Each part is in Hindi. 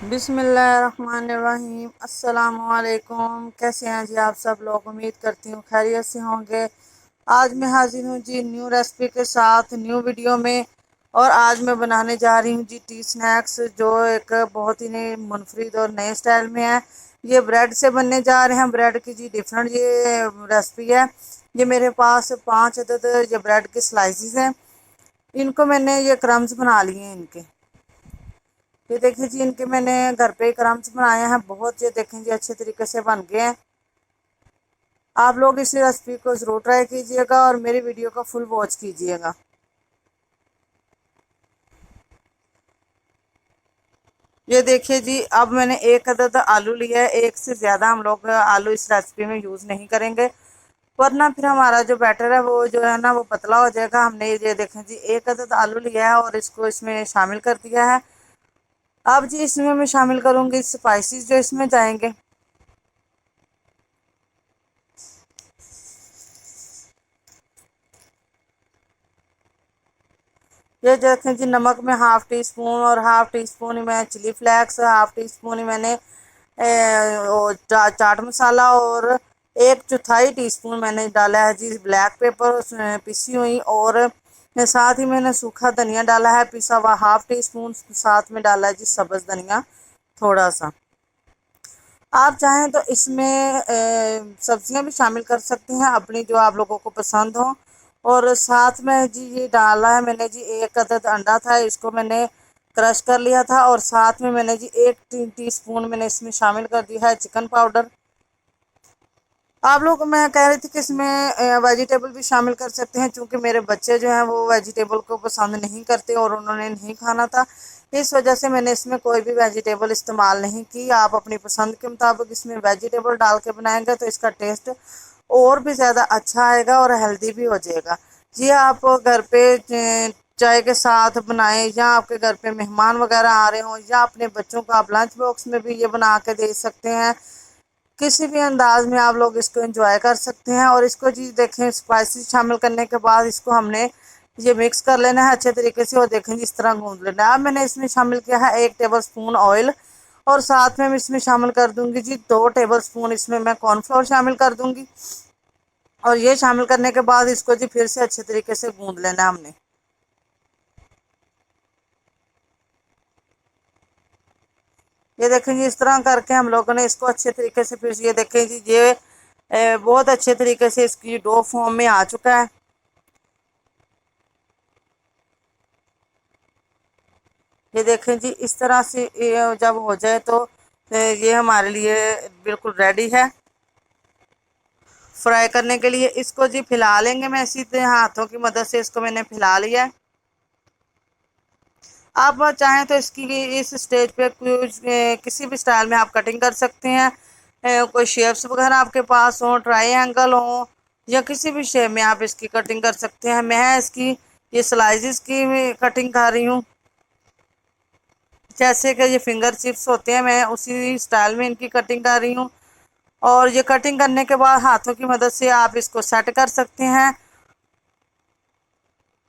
बिस्मिल्लाहिर्रहमानिर्रहीम। अस्सलामुअलैकुम। कैसे हैं जी आप सब लोग? उम्मीद करती हूँ खैरियत से होंगे। आज मैं हाजिर हूँ जी न्यू रेसिपी के साथ न्यू वीडियो में। और आज मैं बनाने जा रही हूँ जी टी स्नैक्स, जो एक बहुत ही नए मुनफरिद और नए स्टाइल में है। ये ब्रेड से बनने जा रहे हैं। ब्रेड की जी डिफरेंट ये रेसिपी है। ये मेरे पास 5 अदद ये ब्रेड के स्लाइसिस हैं। इनको मैंने ये क्रम्स बना लिए हैं इनके। ये देखिए जी, इनके मैंने घर पे ही क्रम्स बनाए हैं। बहुत ये देखें जी अच्छे तरीके से बन गए हैं। आप लोग इस रेसिपी को ज़रूर ट्राई कीजिएगा और मेरी वीडियो का फुल वॉच कीजिएगा। ये देखिए जी, अब मैंने 1 अदद आलू लिया है। एक से ज़्यादा हम लोग आलू इस रेसिपी में यूज़ नहीं करेंगे, वरना फिर हमारा जो बैटर है वो जो है ना वो पतला हो जाएगा। हमने ये देखें जी 1 अदद आलू लिया है और इसको इसमें शामिल कर दिया है। अब जी इसमें मैं शामिल करूँगी स्पाइसेस जो इसमें जाएंगे। ये देखें जी, नमक में ½ टी स्पून और ½ टी स्पून ही मैं चिली फ्लेक्स, ½ टी स्पून ही मैंने चाट मसाला और 1/4 टी स्पून मैंने डाला है जी ब्लैक पेपर उसमें पिसी हुई। और साथ ही मैंने सूखा धनिया डाला है पिसा हुआ ½ टी स्पून। साथ में डाला है जी सब्ज़ धनिया थोड़ा सा। आप चाहें तो इसमें सब्जियां भी शामिल कर सकते हैं अपनी, जो आप लोगों को पसंद हो। और साथ में जी ये डाला है मैंने जी 1 अदद अंडा था, इसको मैंने क्रश कर लिया था। और साथ में मैंने जी 1 टी स्पून मैंने इसमें शामिल कर दिया है चिकन पाउडर। आप लोग, मैं कह रही थी कि इसमें वेजिटेबल भी शामिल कर सकते हैं, क्योंकि मेरे बच्चे जो हैं वो वेजिटेबल को पसंद नहीं करते और उन्होंने नहीं खाना था। इस वजह से मैंने इसमें कोई भी वेजिटेबल इस्तेमाल नहीं की। आप अपनी पसंद के मुताबिक इसमें वेजिटेबल डाल के बनाएंगे तो इसका टेस्ट और भी ज़्यादा अच्छा आएगा और हेल्दी भी हो जाएगा। जी आप घर पे चाय के साथ बनाएं, या आपके घर पे मेहमान वगैरह आ रहे हों, या अपने बच्चों को आप लंच बॉक्स में भी ये बना के दे सकते हैं। किसी भी अंदाज में आप लोग इसको एंजॉय कर सकते हैं। और इसको जी देखें, स्पाइसेस शामिल करने के बाद इसको हमने ये मिक्स कर लेना है अच्छे तरीके से। और देखें जिस तरह गूंद लेना है। अब मैंने इसमें शामिल किया है 1 टेबल स्पून ऑयल। और साथ में मैं इसमें शामिल कर दूंगी जी 2 टेबल स्पून इसमें मैं कॉर्नफ्लोर शामिल कर दूंगी। और ये शामिल करने के बाद इसको जी फिर से अच्छे तरीके से गूंद लेना है हमने। ये देखें जी, इस तरह करके हम लोगों ने इसको अच्छे तरीके से, फिर ये देखें जी ये बहुत अच्छे तरीके से इसकी डो फॉर्म में आ चुका है। ये देखें जी, इस तरह से ये जब हो जाए तो ये हमारे लिए बिल्कुल रेडी है फ्राई करने के लिए। इसको जी फैला लेंगे, मैं इसी हाथों की मदद से इसको मैंने फैला लिया है। आप चाहें तो इसकी इस स्टेज पे कुछ किसी भी स्टाइल में आप कटिंग कर सकते हैं। कोई शेप्स वगैरह आपके पास हो, ट्रायंगल हो, या किसी भी शेप में आप इसकी कटिंग कर सकते हैं। मैं इसकी ये स्लाइसिस की कटिंग कर रही हूँ, जैसे कि ये फिंगर चिप्स होते हैं, मैं उसी स्टाइल में इनकी कटिंग कर रही हूँ। और ये कटिंग करने के बाद हाथों की मदद से आप इसको सेट कर सकते हैं।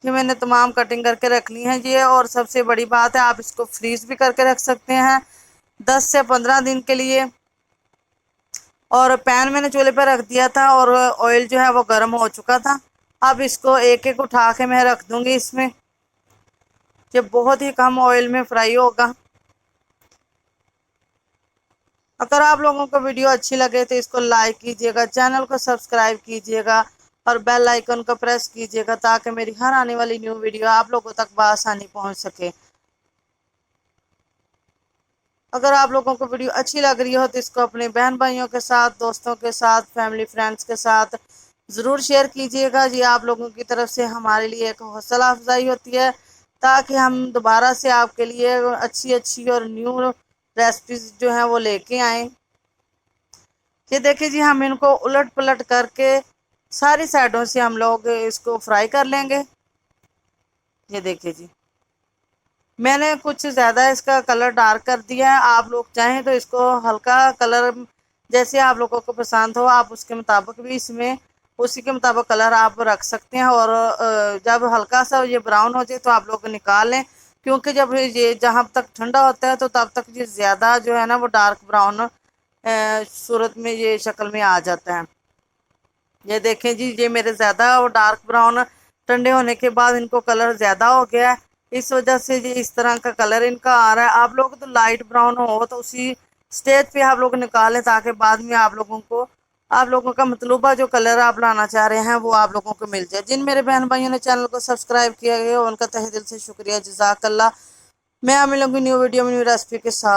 कि मैंने तमाम कटिंग करके रख ली है ये। और सबसे बड़ी बात है, आप इसको फ्रीज भी करके रख सकते हैं 10 से 15 दिन के लिए। और पैन मैंने चूल्हे पर रख दिया था और ऑयल जो है वो गर्म हो चुका था। अब इसको एक एक उठा के मैं रख दूंगी इसमें। ये बहुत ही कम ऑयल में फ्राई होगा। अगर आप लोगों को वीडियो अच्छी लगे तो इसको लाइक कीजिएगा, चैनल को सब्सक्राइब कीजिएगा और बेल आइकन को प्रेस कीजिएगा, ताकि मेरी हर आने वाली न्यू वीडियो आप लोगों तक बआसानी पहुंच सके। अगर आप लोगों को वीडियो अच्छी लग रही हो तो इसको अपने बहन भाइयों के साथ, दोस्तों के साथ, फैमिली फ्रेंड्स के साथ ज़रूर शेयर कीजिएगा जी। आप लोगों की तरफ से हमारे लिए एक हौसला अफजाई होती है, ताकि हम दोबारा से आपके लिए अच्छी अच्छी और न्यू रेसिपीज जो हैं वो लेके आएँ। ये देखिए जी, हम इनको उलट पुलट करके सारी साइडों से हम लोग इसको फ्राई कर लेंगे। ये देखिए जी, मैंने कुछ ज़्यादा इसका कलर डार्क कर दिया है। आप लोग चाहें तो इसको हल्का कलर, जैसे आप लोगों को पसंद हो, आप उसके मुताबिक भी इसमें उसी के मुताबिक कलर आप रख सकते हैं। और जब हल्का सा ये ब्राउन हो जाए तो आप लोग निकाल लें। क्योंकि जब ये जहाँ तक ठंडा होता है तो तब तक ये ज़्यादा जो है ना वो डार्क ब्राउन सूरत में ये शक्ल में आ जाता है। ये देखें जी, ये मेरे ज़्यादा और डार्क ब्राउन ठंडे होने के बाद इनको कलर ज़्यादा हो गया है, इस वजह से ये इस तरह का कलर इनका आ रहा है। आप लोग तो लाइट ब्राउन हो तो उसी स्टेज पे आप लोग निकालें, ताकि बाद में आप लोगों का मतलूबा जो कलर आप लाना चाह रहे हैं वो आप लोगों को मिल जाए। जिन मेरे बहन भाइयों ने चैनल को सब्सक्राइब किया गया उनका तहे दिल से शुक्रिया, जज़ाकल्लाह। मैं मिलूंगी न्यू वीडियो में न्यू रेसिपी के साथ।